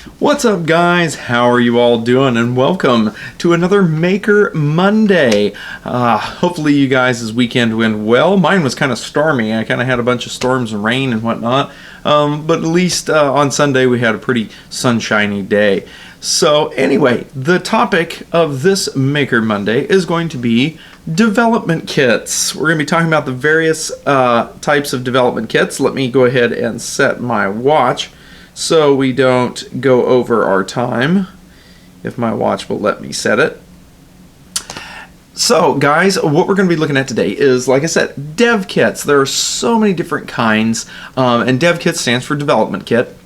What's up, guys? How are you all doing? And welcome to another Maker Monday. Hopefully you guys' weekend went well. Mine was kind of stormy. I kind of had a bunch of storms and rain and whatnot. But at least on Sunday we had a pretty sunshiny day. So anyway, the topic of this Maker Monday is going to be development kits. We're going to be talking about the various types of development kits. Let me go ahead and set my watch so we don't go over our time, if my watch will let me set it. So guys, what we're going to be looking at today is, like I said, dev kits. There are so many different kinds, and dev kit stands for development kit.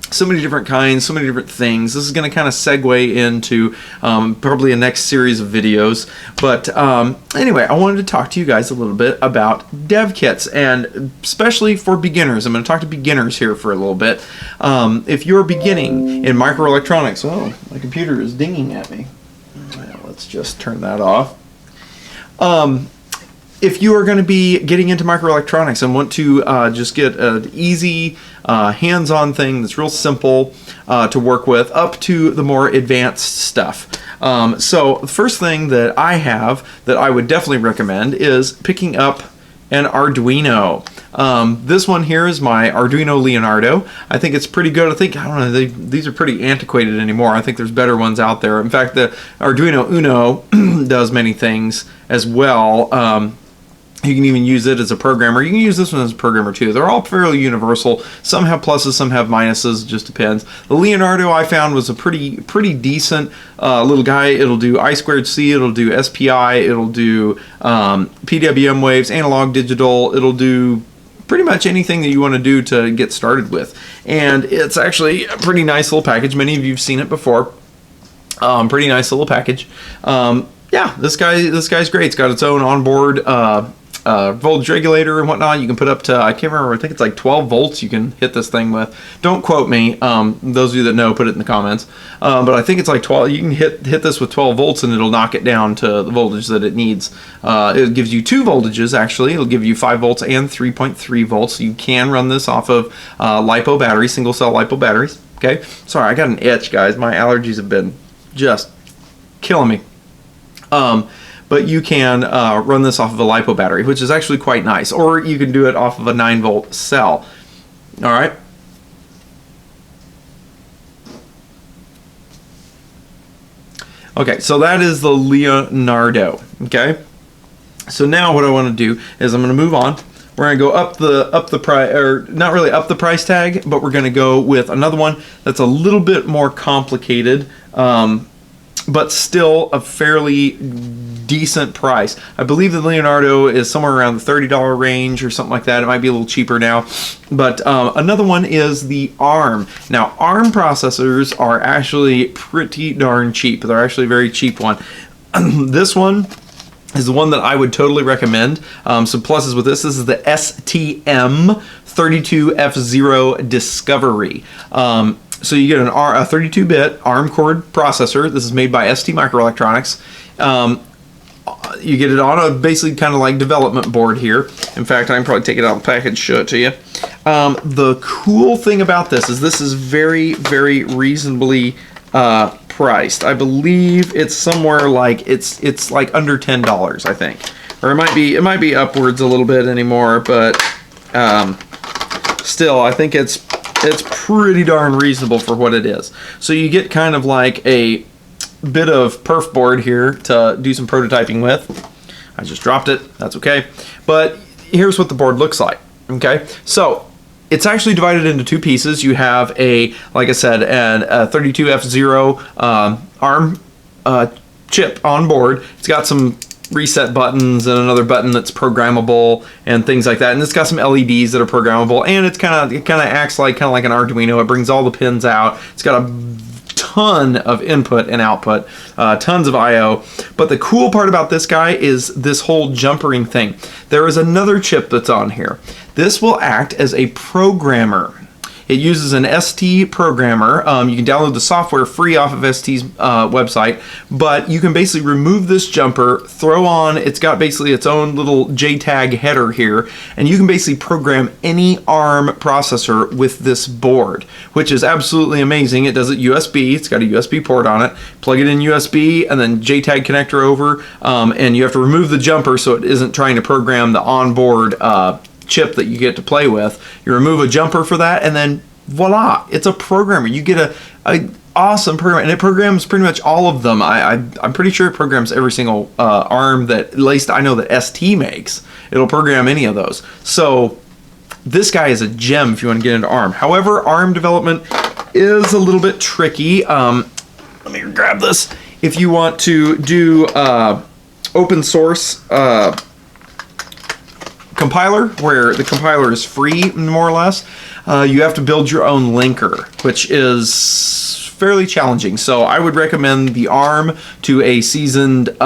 So many different kinds, so many different things. This is going to kind of segue into probably a next series of videos. But anyway, I wanted to talk to you guys a little bit about dev kits, and especially for beginners. I'm going to talk to beginners here for a little bit. If you're beginning in microelectronics, oh, my computer is dinging at me. Well, let's just turn that off. If you are going to be getting into microelectronics and want to just get an easy hands-on thing that's real simple to work with, up to the more advanced stuff. So the first thing that I have that I would definitely recommend is picking up an Arduino. This one here is my Arduino Leonardo. I think it's pretty good. I don't know, these are pretty antiquated anymore. I think there's better ones out there. In fact, the Arduino Uno does many things as well. You can even use it as a programmer. You can use this one as a programmer too. They're all fairly universal. Some have pluses, some have minuses, it just depends. The Leonardo I found was a pretty decent little guy. It'll do I2C, it'll do SPI, it'll do PWM waves, analog, digital. It'll do pretty much anything that you want to do to get started with. And it's actually a pretty nice little package. Many of you have seen it before. Pretty nice little package. Yeah, this guy's great. It's got its own onboard voltage regulator and whatnot. You can put up to, I can't remember, I think it's like 12 volts you can hit this thing with. Don't quote me. Those of you that know, put it in the comments. But I think it's like 12. You can hit this with 12 volts and it'll knock it down to the voltage that it needs. It gives you two voltages, actually. It'll give you 5 volts and 3.3 volts. You can run this off of LiPo batteries, single cell LiPo batteries. Okay. Sorry, I got an itch, guys. My allergies have been just killing me. But you can run this off of a LiPo battery, which is actually quite nice. Or you can do it off of a 9-volt cell. All right. Okay, so that is the Leonardo. Okay. So now what I want to do is I'm going to move on. We're going to go up the price, or not really up the price tag, but we're going to go with another one that's a little bit more complicated, but still a fairly decent price. I believe the Leonardo is somewhere around the $30 range or something like that. It might be a little cheaper now. But another one is the ARM. Now, ARM processors are actually pretty darn cheap. They're actually a very cheap one. This one is the one that I would totally recommend. Some pluses with this. This is the STM32F4 Discovery. So you get a 32-bit ARM core processor. This is made by ST Microelectronics. You get it on a basically kind of like development board here. In fact, I can probably take it out of the package, show it to you. The cool thing about this is very, very reasonably priced. I believe it's somewhere like it's like under $10, I think, or it might be upwards a little bit anymore, but still, I think it's pretty darn reasonable for what it is. So you get kind of like a bit of perf board here to do some prototyping with. I just dropped it, that's okay. But here's what the board looks like. Okay, so it's actually divided into two pieces. You have like I said, a 32F4 ARM chip on board. It's got some reset buttons and another button that's programmable and things like that, and it's got some LEDs that are programmable, and it kind of acts like an Arduino. It brings all the pins out. It's got a ton of input and output, tons of I/O. But the cool part about this guy is this whole jumpering thing. There is another chip that's on here. This will act as a programmer. It uses an ST programmer. You can download the software free off of ST's website, but you can basically remove this jumper, throw on, it's got basically its own little JTAG header here, and you can basically program any ARM processor with this board, which is absolutely amazing. It does it USB, it's got a USB port on it, plug it in USB, and then JTAG connector over, and you have to remove the jumper so it isn't trying to program the onboard chip that you get to play with. You remove a jumper for that, and then voila, it's a programmer. You get a awesome program, and it programs pretty much all of them. I'm pretty sure it programs every single ARM that at least I know that ST makes. It'll program any of those. So this guy is a gem if you want to get into ARM. However, ARM development is a little bit tricky. Let me grab this. If you want to do open source compiler, where the compiler is free more or less, you have to build your own linker, which is fairly challenging. So I would recommend the ARM to a seasoned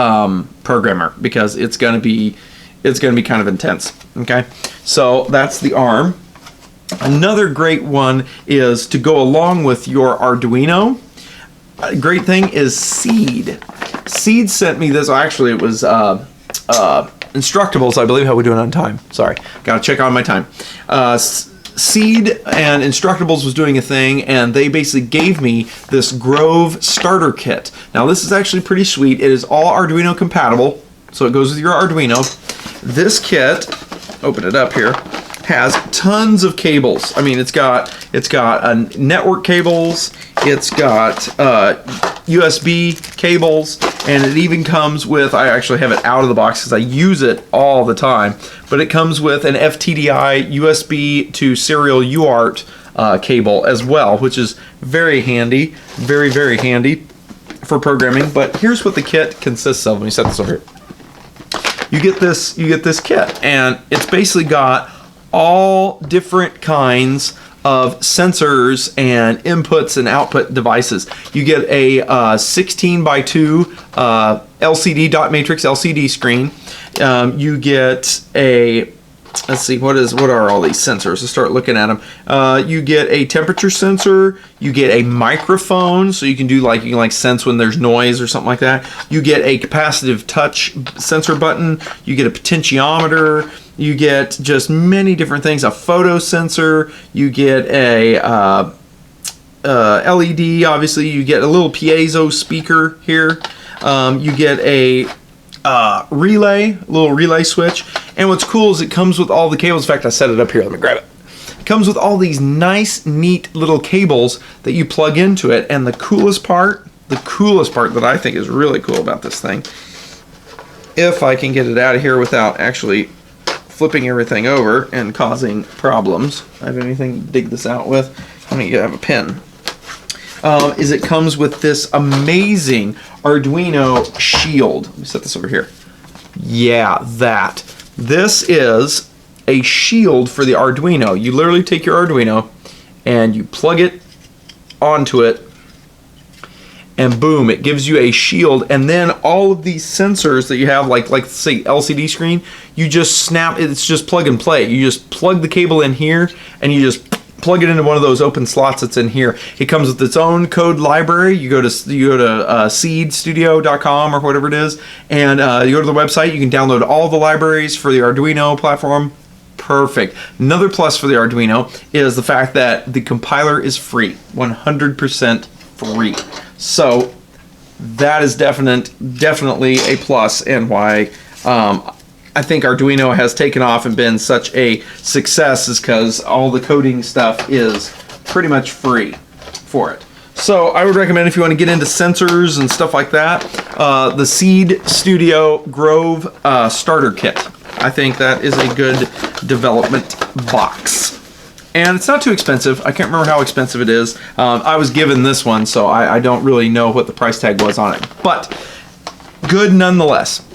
programmer, because it's going to be kind of intense. Okay, so that's the ARM. Another great one is to go along with your Arduino. A great thing is Seed. Seed sent me this. Actually, it was Instructables, I believe. How are we doing on time? Sorry, gotta check on my time. Seed and Instructables was doing a thing, and they basically gave me this Grove starter kit. Now this is actually pretty sweet. It is all Arduino compatible, so it goes with your Arduino. This kit, open it up here, has tons of cables. I mean, it's got network cables, it's got USB cables, and it even comes with, I actually have it out of the box because I use it all the time, but it comes with an FTDI USB to serial UART cable as well, which is very handy, very, very handy for programming. But here's what the kit consists of. Let me set this over here. You get this kit, and it's basically got all different kinds of sensors and inputs and output devices. You get a 16 by 2 LCD dot matrix LCD screen. You get a, let's see, what are all these sensors? Let's start looking at them. You get a temperature sensor. You get a microphone, so you can do you can sense when there's noise or something like that. You get a capacitive touch sensor button. You get a potentiometer. You get just many different things. A photo sensor. You get a LED. Obviously, you get a little piezo speaker here. You get a little relay switch. And what's cool is it comes with all the cables. In fact, I set it up here. Let me grab it. It comes with all these nice, neat little cables that you plug into it. And the coolest part that I think is really cool about this thing, if I can get it out of here without actually flipping everything over and causing problems. I have anything to dig this out with? I don't have a pen. Is it comes with this amazing Arduino Shield. Let me set this over here. Yeah, that. This is a shield for the Arduino. You literally take your Arduino and you plug it onto it, and boom, it gives you a shield. And then all of these sensors that you have, like say LCD screen, you just snap. It's just plug and play. You just plug the cable in here, and you just plug it into one of those open slots that's in here. It comes with its own code library. You go to seedstudio.com or whatever it is, and you go to the website. You can download all the libraries for the Arduino platform. Perfect. Another plus for the Arduino is the fact that the compiler is free, 100% free. So that is definitely a plus, and why I think Arduino has taken off and been such a success is because all the coding stuff is pretty much free for it. So I would recommend, if you want to get into sensors and stuff like that, the Seed Studio Grove Starter Kit. I think that is a good development box. And it's not too expensive. I can't remember how expensive it is. I was given this one, so I don't really know what the price tag was on it. But good nonetheless.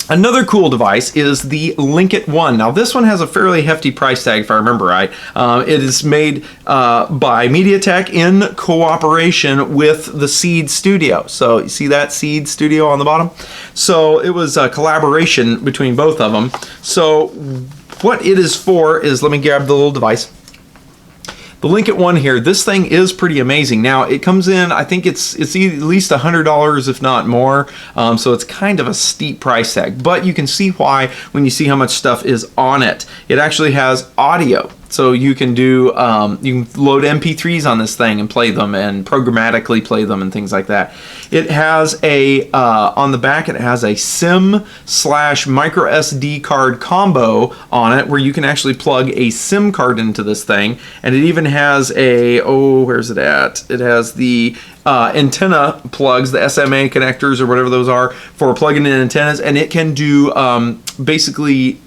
Another cool device is the Linkit 1. Now this one has a fairly hefty price tag, if I remember right. It is made by MediaTek in cooperation with the Seed Studio. So you see that Seed Studio on the bottom? So it was a collaboration between both of them. So what it is for is, let me grab the little device. The Linkit one here, this thing is pretty amazing. Now it comes in, I think it's at least $100 if not more, so it's kind of a steep price tag, but you can see why when you see how much stuff is on it. It actually has audio, so you can do you can load MP3s on this thing and play them and programmatically play them and things like that. It has a on the back, it has a SIM/micro SD card combo on it where you can actually plug a SIM card into this thing, and it even has a, oh, where's it at? It has the antenna plugs, the SMA connectors or whatever those are for plugging in antennas, and it can do basically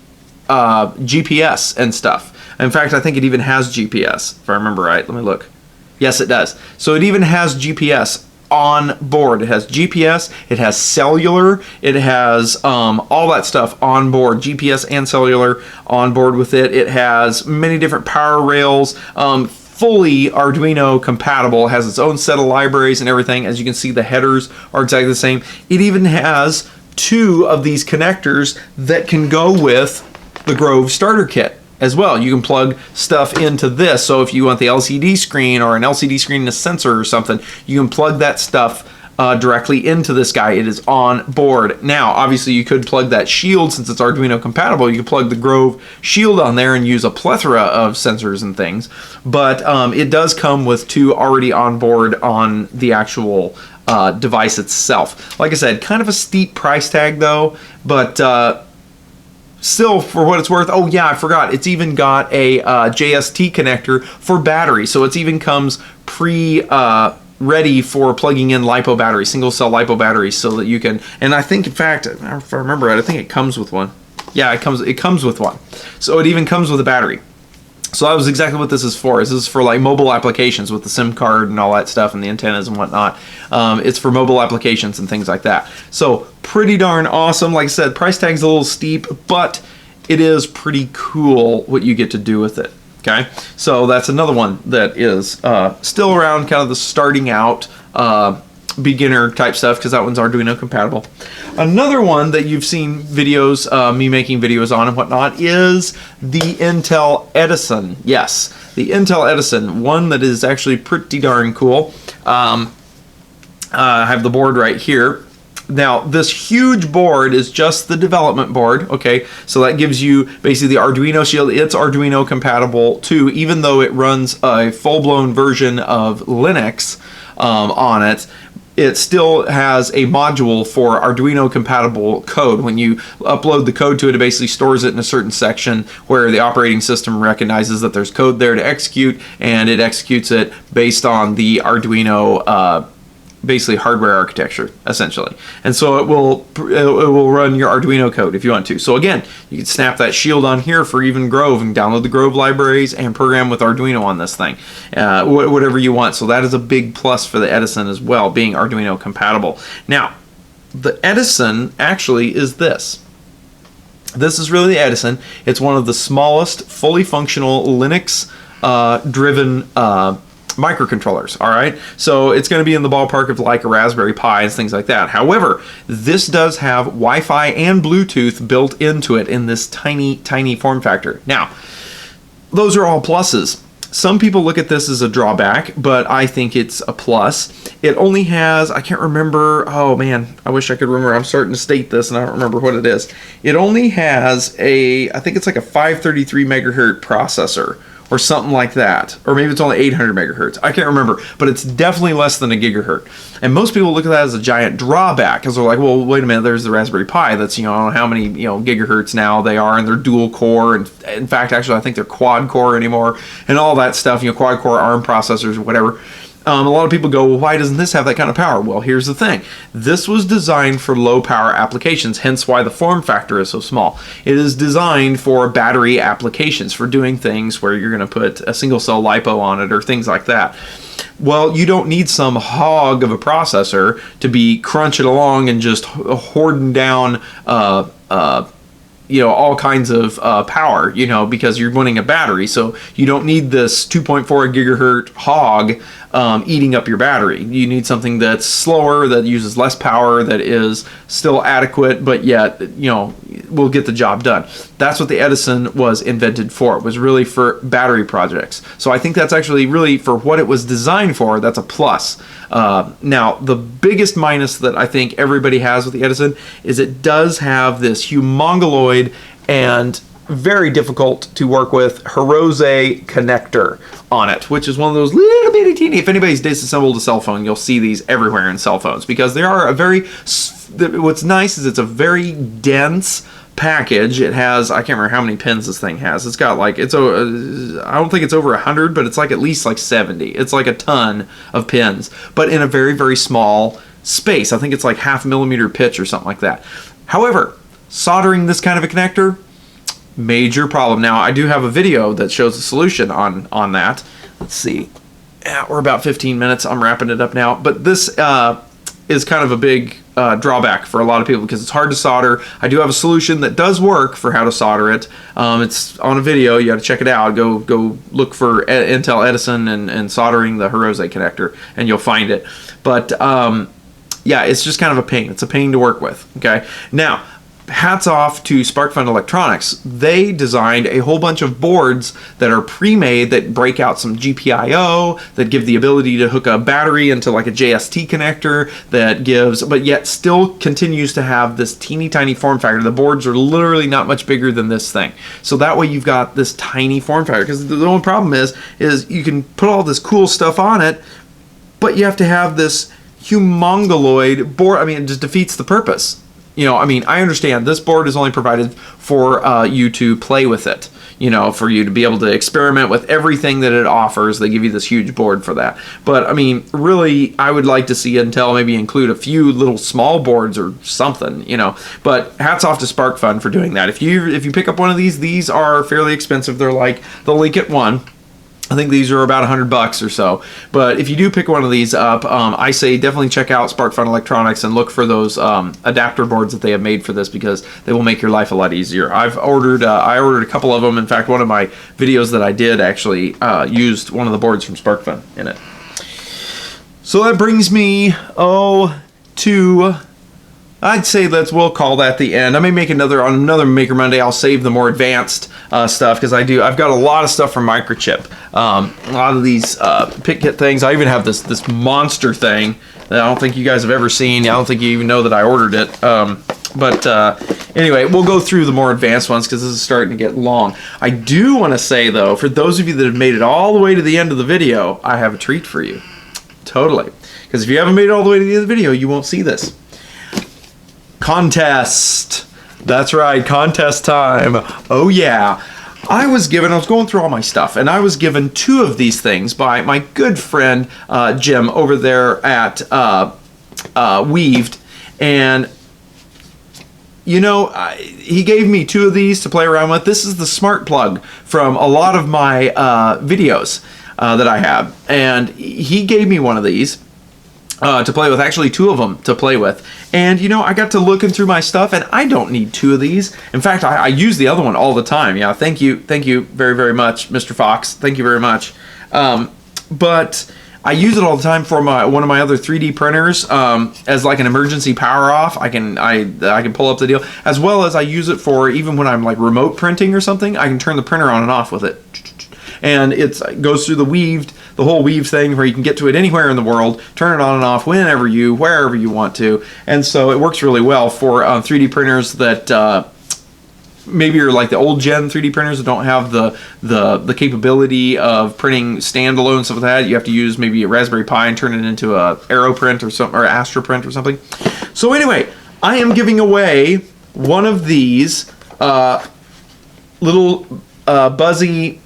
GPS and stuff. In fact, I think it even has GPS, if I remember right. Let me look. Yes, it does. So it even has GPS on board. It has GPS, it has cellular, it has all that stuff on board, GPS and cellular on board with it. It has many different power rails, fully Arduino compatible, has its own set of libraries and everything. As you can see, the headers are exactly the same. It even has 2 of these connectors that can go with the Grove Starter Kit as well. You can plug stuff into this, so if you want the LCD screen or an LCD screen and a sensor or something, you can plug that stuff directly into this guy. It is on board. Now, obviously, you could plug that Shield, since it's Arduino compatible. You could plug the Grove Shield on there and use a plethora of sensors and things, but it does come with 2 already on board on the actual device itself. Like I said, kind of a steep price tag though, but still, for what it's worth. Oh yeah, I forgot. It's even got a JST connector for battery, so it even comes ready for plugging in LiPo batteries, single cell LiPo batteries, so that you can. And I think, in fact, if I remember right, I think it comes with one. Yeah, it comes with one. So it even comes with a battery. So that was exactly what this is for. This is for like mobile applications with the SIM card and all that stuff and the antennas and whatnot. It's for mobile applications and things like that. So pretty darn awesome. Like I said, price tag's a little steep, but it is pretty cool what you get to do with it. Okay, so that's another one that is still around, kind of the starting out beginner type stuff, because that one's Arduino compatible. Another one that you've seen videos, me making videos on and whatnot, is the Intel Edison. Yes, the Intel Edison, one that is actually pretty darn cool. I have the board right here. Now, this huge board is just the development board, okay? So that gives you basically the Arduino Shield. It's Arduino compatible too, even though it runs a full-blown version of Linux on it. It still has a module for Arduino compatible code. When you upload the code to it, it basically stores it in a certain section where the operating system recognizes that there's code there to execute, and it executes it based on the Arduino basically hardware architecture, essentially. And so it will run your Arduino code if you want to. So again, you can snap that Shield on here for even Grove and download the Grove libraries and program with Arduino on this thing, whatever you want. So that is a big plus for the Edison as well, being Arduino compatible. Now, the Edison actually is this. This is really the Edison. It's one of the smallest fully functional Linux driven microcontrollers. All right, so it's going to be in the ballpark of like a Raspberry Pi and things like that. However, this does have Wi-Fi and Bluetooth built into it in this tiny form factor. Now, those are all pluses. Some people look at this as a drawback, but I think it's a plus. It only has, I can't remember, oh man, I wish I could remember. I'm starting to state this and I don't remember what it is. It only has a, I think it's like a 533 megahertz processor, or something like that, or maybe it's only 800 megahertz. I can't remember, but it's definitely less than a gigahertz. And most people look at that as a giant drawback, because they're like, well, wait a minute, there's the Raspberry Pi that's, I don't know how many, gigahertz now they are, and they're dual core, and in fact, actually, I think they're quad core anymore, and all that stuff, quad core ARM processors or whatever. A lot of people go, well, why doesn't this have that kind of power? Well, here's the thing. This was designed for low power applications, hence why the form factor is so small. It is designed for battery applications, for doing things where you're going to put a single cell LiPo on it or things like that. Well, you don't need some hog of a processor to be crunching along and just hoarding down all kinds of power, because you're running a battery. So you don't need this 2.4 gigahertz hog eating up your battery. You need something that's slower, that uses less power, that is still adequate, but yet, you know, will get the job done. That's what the Edison was invented for. It was really for battery projects. So I think that's actually really, for what it was designed for, that's a plus. Now, the biggest minus that I think everybody has with the Edison is it does have this humongoloid and very difficult to work with Hirose connector on it, which is one of those little bitty teeny. If anybody's disassembled a cell phone, you'll see these everywhere in cell phones, because they are a very, what's nice is it's a very dense package. It has, I can't remember how many pins this thing has. It's got like, it's I don't think it's over 100, but it's like at least like 70. It's like a ton of pins, but in a very, very small space. I think it's like 0.5 millimeter pitch or something like that. However, soldering this kind of a connector, major problem. Now, I do have a video that shows a solution on that. Let's see. Yeah, we're about 15 minutes. I'm wrapping it up now. But this is kind of a big drawback for a lot of people because it's hard to solder. I do have a solution that does work for how to solder it. It's on a video. You got to check it out. Go look for Intel Edison and soldering the Hirose connector, and you'll find it. But yeah, it's just kind of a pain. It's a pain to work with. Okay. Now, hats off to SparkFun Electronics. They designed a whole bunch of boards that are pre-made that break out some GPIO, that give the ability to hook a battery into like a JST connector, that gives, but yet still continues to have this teeny tiny form factor. The boards are literally not much bigger than this thing. So that way you've got this tiny form factor, because the only problem is you can put all this cool stuff on it, but you have to have this humongoloid board. I mean, it just defeats the purpose. You know, I mean, I understand this board is only provided for you to play with it, you know, for you to be able to experiment with everything that it offers. They give you this huge board for that. But, I mean, really, I would like to see Intel maybe include a few little small boards or something, you know. But hats off to SparkFun for doing that. If you pick up one of these are fairly expensive. They're like the Linkit one. I think these are about $100 or so. But if you do pick one of these up, I say definitely check out SparkFun Electronics and look for those adapter boards that they have made for this, because they will make your life a lot easier. I ordered a couple of them. In fact, one of my videos that I did actually used one of the boards from SparkFun in it. So that brings me to, I'd say we'll call that the end. I may make on another Maker Monday. I'll save the more advanced stuff, because I've got a lot of stuff from Microchip. A lot of these pick kit things. I even have this monster thing that I don't think you guys have ever seen. I don't think you even know that I ordered it. But anyway, we'll go through the more advanced ones, because this is starting to get long. I do want to say, though, for those of you that have made it all the way to the end of the video, I have a treat for you. Totally. Because if you haven't made it all the way to the end of the video, you won't see this. Contest. That's right, contest time. Oh yeah. I was going through all my stuff, and I was given 2 of these things by my good friend Jim over there at Weaved, and you know, he gave me 2 of these to play around with. This is the smart plug from a lot of my videos that I have, and he gave me one of these to play with, actually 2 of them to play with. And you know, I got to looking through my stuff, and I don't need 2 of these. In fact, I use the other one all the time. Yeah, thank you very, very much, Mr. Fox. Thank you very much. But I use it all the time for one of my other 3D printers as like an emergency power off. I can pull up the deal, as well as I use it for even when I'm like remote printing or something. I can turn the printer on and off with it. And it goes through the whole Weave thing, where you can get to it anywhere in the world, turn it on and off wherever you want to. And so it works really well for 3D printers that maybe are like the old gen 3D printers that don't have the capability of printing standalone stuff like that. You have to use maybe a Raspberry Pi and turn it into a AeroPrint or something, or AstroPrint or something. So anyway, I am giving away one of these little buzzy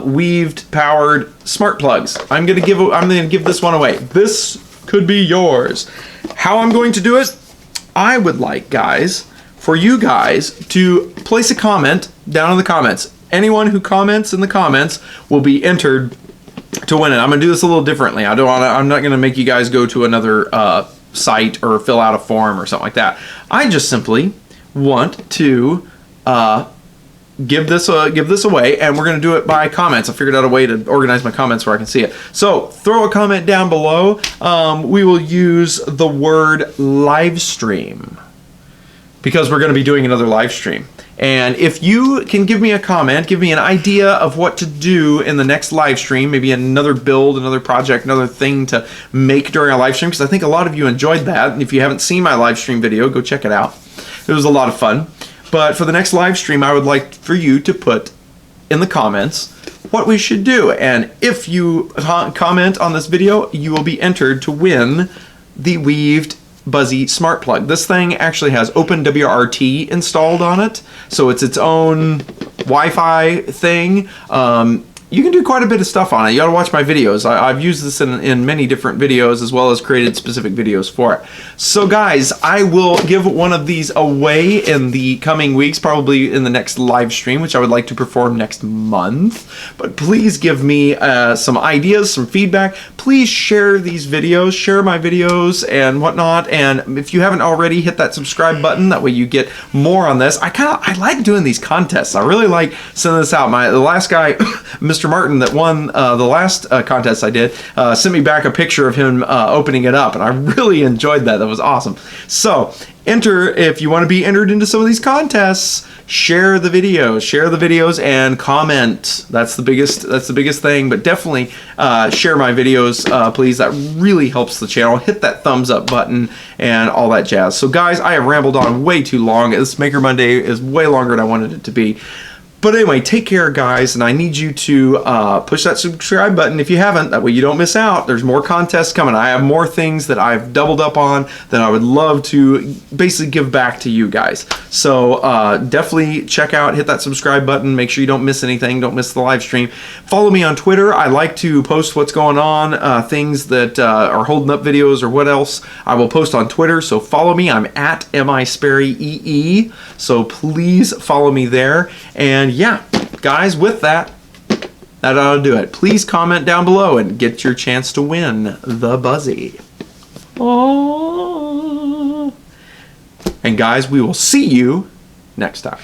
Weaved powered smart plugs. I'm gonna give this one away. This could be yours. How I'm going to do it? I would like, guys, for you guys to place a comment down in the comments. Anyone who comments in the comments will be entered to win it. I'm gonna do this a little differently. I'm not gonna make you guys go to another site or fill out a form or something like that. I just simply want to give this away, and we're going to do it by comments. I figured out a way to organize my comments where I can see it. So throw a comment down below. We will use the word live stream because we're going to be doing another live stream. And if you can give me a comment, give me an idea of what to do in the next live stream, maybe another build, another project, another thing to make during a live stream, because I think a lot of you enjoyed that. And if you haven't seen my live stream video, go check it out. It was a lot of fun. But for the next live stream, I would like for you to put in the comments what we should do. And if you comment on this video, you will be entered to win the Weaved Buzzy Smart Plug. This thing actually has OpenWRT installed on it, so it's its own Wi-Fi thing. You can do quite a bit of stuff on it. You gotta watch my videos. I've used this in many different videos, as well as created specific videos for it. So guys, I will give one of these away in the coming weeks, probably in the next live stream, which I would like to perform next month. But please give me some ideas, some feedback. Please share these videos, share my videos and whatnot. And if you haven't already, hit that subscribe button. That way you get more on this. I like doing these contests. I really like sending this out. The last guy, Mr. Martin, that won the last contest I did, sent me back a picture of him opening it up, and I really enjoyed that. That was awesome. So enter if you want to be entered into some of these contests. Share the videos and comment. That's the biggest thing. But definitely share my videos, please. That really helps the channel. Hit that thumbs up button and all that jazz. So guys, I have rambled on way too long. This Maker Monday is way longer than I wanted it to be. But anyway, take care, guys, and I need you to push that subscribe button if you haven't. That way you don't miss out. There's more contests coming. I have more things that I've doubled up on that I would love to basically give back to you guys. So definitely check out, hit that subscribe button. Make sure you don't miss anything. Don't miss the live stream. Follow me on Twitter. I like to post what's going on, things that are holding up videos or what else. I will post on Twitter, so follow me. I'm at misperryee. So please follow me there. And yeah, guys, with that ought to do it. Please comment down below and get your chance to win the Buzzy. Oh. And guys, we will see you next time.